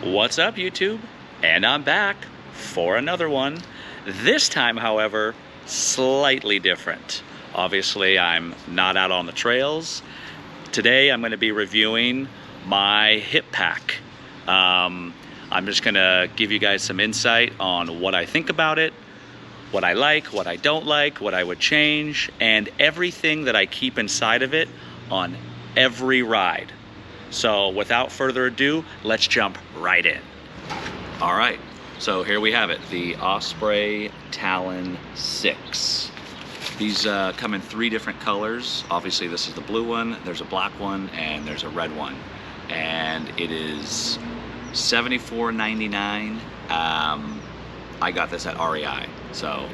What's up, YouTube? And I'm back for another one. This time, however, slightly different. Obviously, I'm not out on the trails. Today, I'm going to be reviewing my hip pack. I'm just going to give you guys some insight on what I think about it, what I like, what I don't like, what I would change, and everything that I keep inside of it on every ride. So without further ado, let's jump right in. All right, so here we have it, the Osprey Talon 6. These come in 3 different colors. Obviously this is the blue one, there's a black one, and there's a red one. And it is $74.99. I got this at REI, so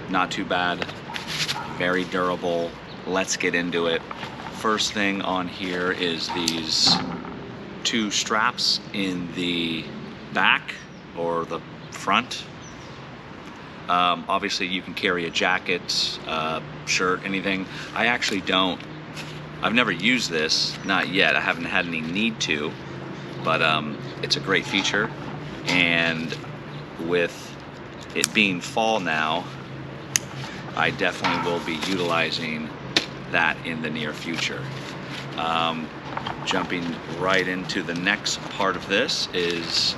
not too bad, very durable. Let's get into it. First thing on here is these 2 straps in the back or the front. Obviously you can carry a jacket, shirt, anything. I actually don't. I've never used this, not yet. I haven't had any need to, but it's a great feature. And with it being fall now, I definitely will be utilizing that in the near future. Jumping right into the next part of this is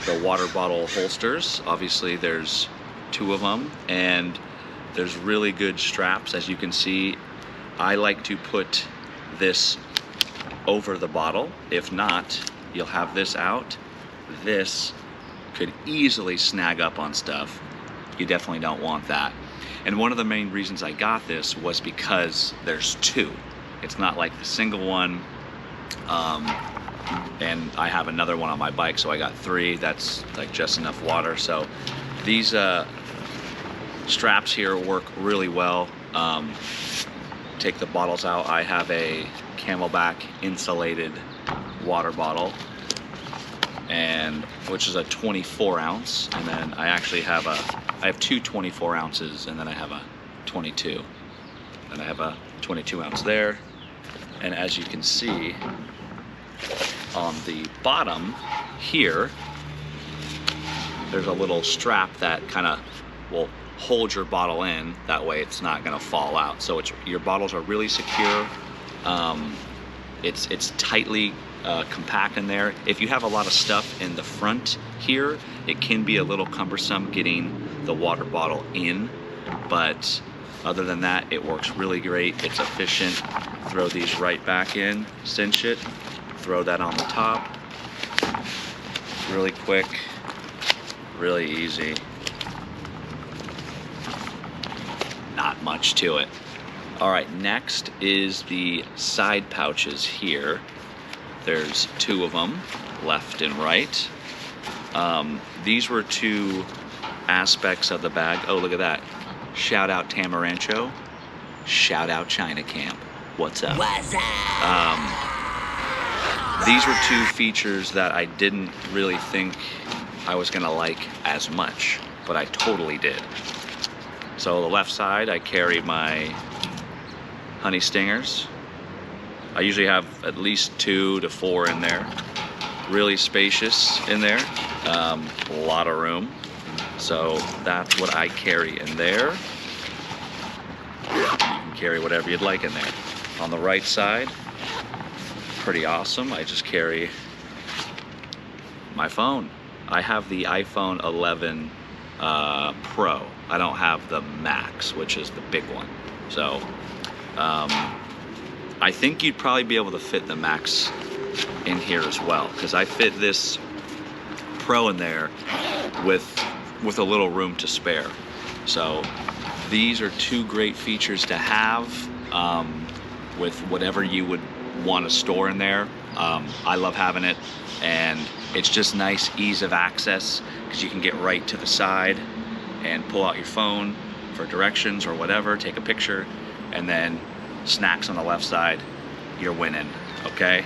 the water bottle holsters. Obviously there's 2 of them, and there's really good straps. As you can see, I like to put this over the bottle. If not, you'll have this out. This could easily snag up on stuff. You definitely don't want that. And one of the main reasons I got this was because there's 2. It's not like the single one, and I have another one on my bike, so I got 3. That's like just enough water. So these straps here work really well. Take the bottles out. I have a Camelback insulated water bottle, and which is a 24 ounce, and then I actually have I have 2 24 ounces, and then I have a 22, and I have a 22 ounce there. And as you can see on the bottom here, there's a little strap that kind of will hold your bottle in. That way it's not going to fall out. So your bottles are really secure. It's tightly compact in there. If you have a lot of stuff in the front here, it can be a little cumbersome getting the water bottle in, but other than that, it works really great. It's efficient. Throw these right back in, cinch it, throw that on the top. Really quick, really easy. Not much to it. All right, next is the side pouches here. There's 2 of them, left and right. These were 2 aspects of the bag. Oh, look at that. Shout out Tamarancho. Shout out China Camp. What's up? What's up? These were 2 features that I didn't really think I was gonna like as much, but I totally did. So the left side, I carry my honey stingers. I usually have at least 2 to 4 in there. Really spacious in there, a lot of room. So that's what I carry in there. You can carry whatever you'd like in there. On the right side, pretty awesome. I just carry my phone. I have the iPhone 11 Pro. I don't have the Max, which is the big one. So I think you'd probably be able to fit the Max in here as well, because I fit this Pro in there with a little room to spare. So these are 2 great features to have with whatever you would want to store in there. I love having it, and it's just nice ease of access, because you can get right to the side and pull out your phone for directions or whatever, take a picture, and then snacks on the left side. You're winning, okay?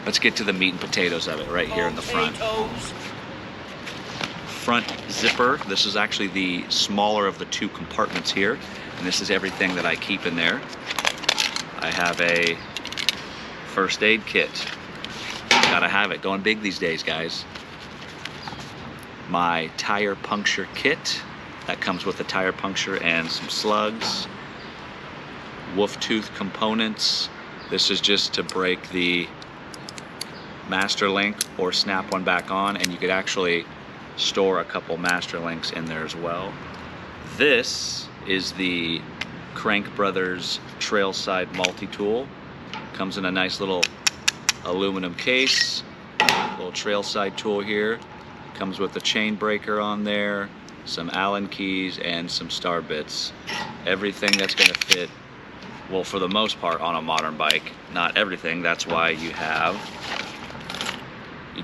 Let's get to the meat and potatoes of it right here in the front. Front zipper. This is actually the smaller of the 2 compartments here, and this is everything that I keep in there. I have a first aid kit. Gotta have it. Going big these days, guys. My tire puncture kit. That comes with a tire puncture and some slugs. Wolf tooth components. This is just to break the master link or snap one back on, and you could actually store a couple master links in there as well. This is the Crank Brothers Trailside multi-tool. Comes in a nice little aluminum case. Little Trailside tool here. Comes with a chain breaker on there, some Allen keys, and some star bits. Everything that's going to fit, well, for the most part, on a modern bike. Not everything. That's why you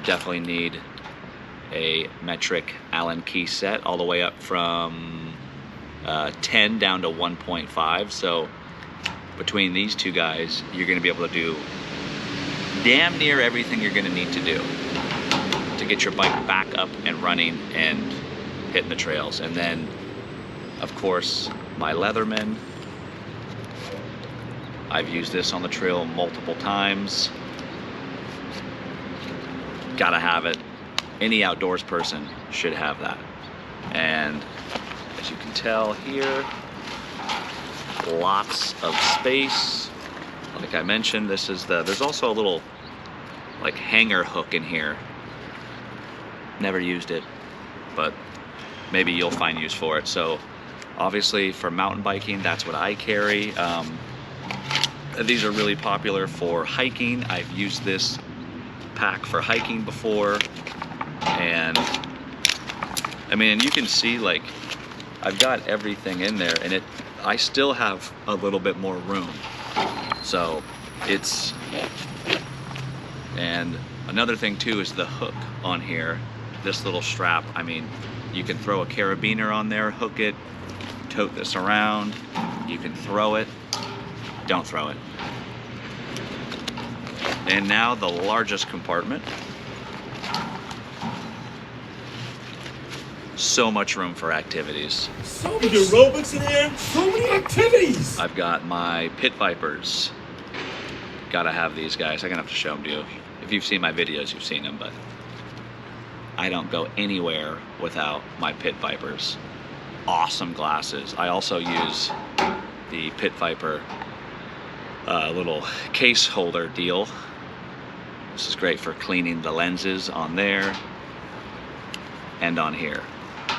definitely need a metric Allen key set, all the way up from 10 down to 1.5. So between these two guys, you're going to be able to do damn near everything you're going to need to do to get your bike back up and running and hitting the trails. And then, of course, my Leatherman. I've used this on the trail multiple times. Gotta have it. Any outdoors person should have that. And as you can tell here, lots of space. Like I mentioned, this is there's also a little like hanger hook in here. Never used it, but maybe you'll find use for it. So obviously for mountain biking, that's what I carry. These are really popular for hiking. I've used this pack for hiking before, and I mean, you can see, like, I've got everything in there, and I still have a little bit more room. So it's, and another thing too is the hook on here, this little strap. I mean, you can throw a carabiner on there, hook it, tote this around. You can throw it, don't throw it. And now the largest compartment. So much room for activities. So many aerobics in here, so many activities. I've got my Pit Vipers. Gotta have these guys. I'm gonna have to show them to you. If you've seen my videos, you've seen them, but I don't go anywhere without my Pit Vipers. Awesome glasses. I also use the Pit Viper little case holder deal. This is great for cleaning the lenses on there and on here.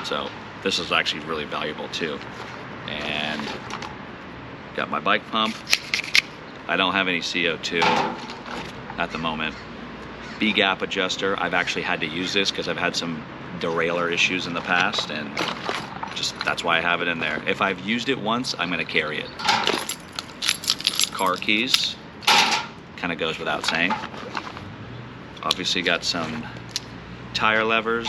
So this is actually really valuable too. And got my bike pump. I don't have any CO2 at the moment. B-gap adjuster. I've actually had to use this because I've had some derailleur issues in the past, and just that's why I have it in there. If I've used it once, I'm going to carry it. Car keys. Kind of goes without saying. Obviously got some tire levers.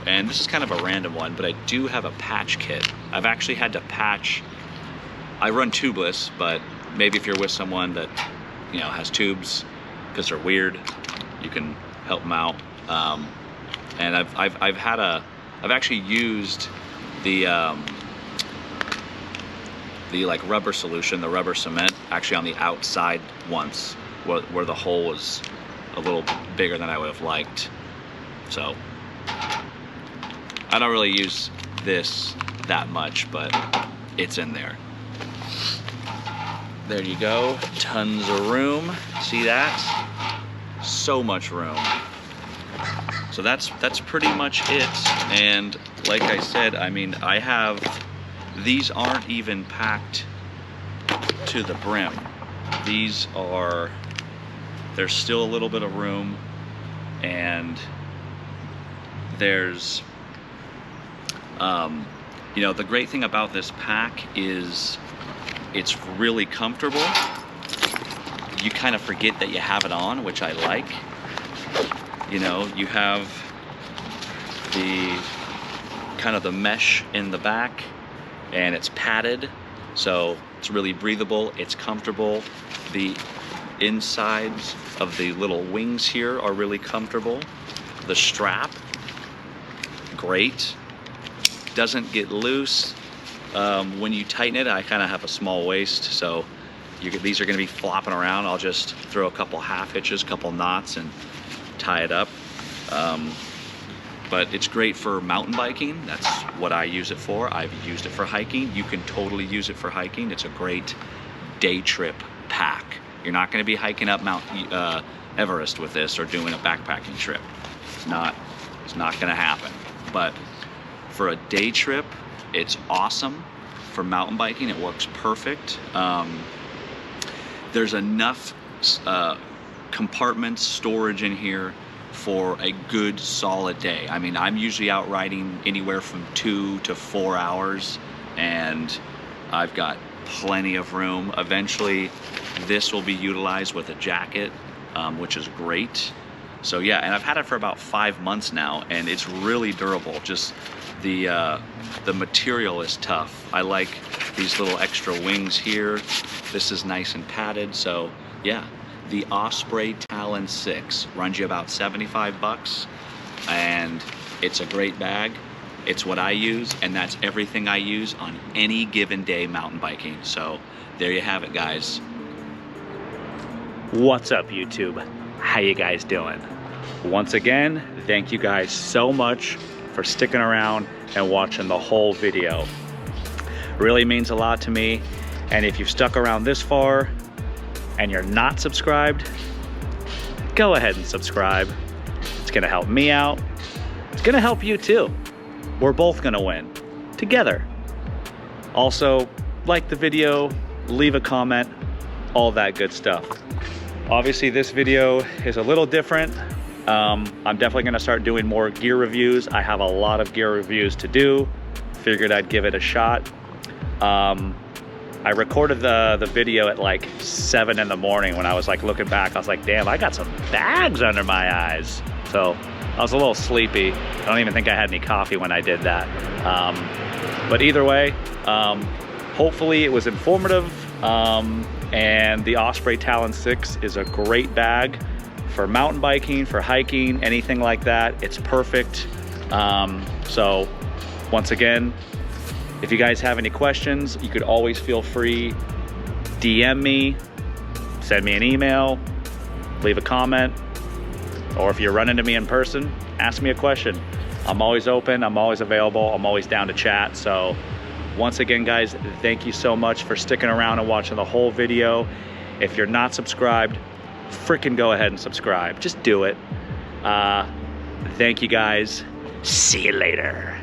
And this is kind of a random one, but I do have a patch kit. I've actually had to patch. I run tubeless, but maybe if you're with someone that, you know, has tubes because they're weird, you can help them out. And I've actually used the like rubber solution, the rubber cement, actually on the outside once, where the hole was a little bigger than I would have liked. So I don't really use this that much, but it's in there. There you go, tons of room. See that? So much room. So that's pretty much it. And like I said, I mean, these aren't even packed to the brim. There's still a little bit of room, and there's, you know, the great thing about this pack is it's really comfortable. You kind of forget that you have it on, which I like. You know, you have the kind of the mesh in the back, and it's padded, so it's really breathable, it's comfortable. The insides of the little wings here are really comfortable. The strap, great. Doesn't get loose. When you tighten it, I kind of have a small waist, so these are going to be flopping around. I'll just throw a couple half hitches, couple knots, and tie it up. But it's great for mountain biking. That's what I use it for. I've used it for hiking. You can totally use it for hiking. It's a great day trip pack. You're not going to be hiking up Mount Everest with this or doing a backpacking trip. It's not going to happen. But for a day trip, it's awesome. For mountain biking, it works perfect. There's enough compartments, storage in here for a good solid day. I mean, I'm usually out riding anywhere from 2 to 4 hours, and I've got plenty of room. Eventually, this will be utilized with a jacket, which is great. So yeah, and I've had it for about 5 months now, and it's really durable. Just the material is tough. I like these little extra wings here. This is nice and padded, so yeah. The Osprey Talon 6 runs you about 75 bucks, and it's a great bag. It's what I use, and that's everything I use on any given day mountain biking. So there you have it, guys. What's up, YouTube? How you guys doing? Once again, thank you guys so much for sticking around and watching the whole video. Really means a lot to me, and if you've stuck around this far and you're not subscribed, go ahead and subscribe. It's gonna help me out. It's gonna help you too. We're both gonna win together. Also, like the video, leave a comment, all that good stuff. Obviously, this video is a little different. I'm definitely gonna start doing more gear reviews. I have a lot of gear reviews to do. Figured I'd give it a shot. I recorded the video at like 7 in the morning. When I was like looking back, I was like, damn, I got some bags under my eyes. So I was a little sleepy. I don't even think I had any coffee when I did that. But either way, hopefully it was informative. And the Osprey Talon 6 is a great bag for mountain biking, for hiking, anything like that. It's perfect. So once again, if you guys have any questions, you could always feel free, DM me, send me an email, leave a comment, or if you're running to me in person, ask me a question. I'm always open, I'm always available, I'm always down to chat. So once again, guys, thank you so much for sticking around and watching the whole video. If you're not subscribed, freaking go ahead and subscribe. Just do it. Thank you, guys. See you later.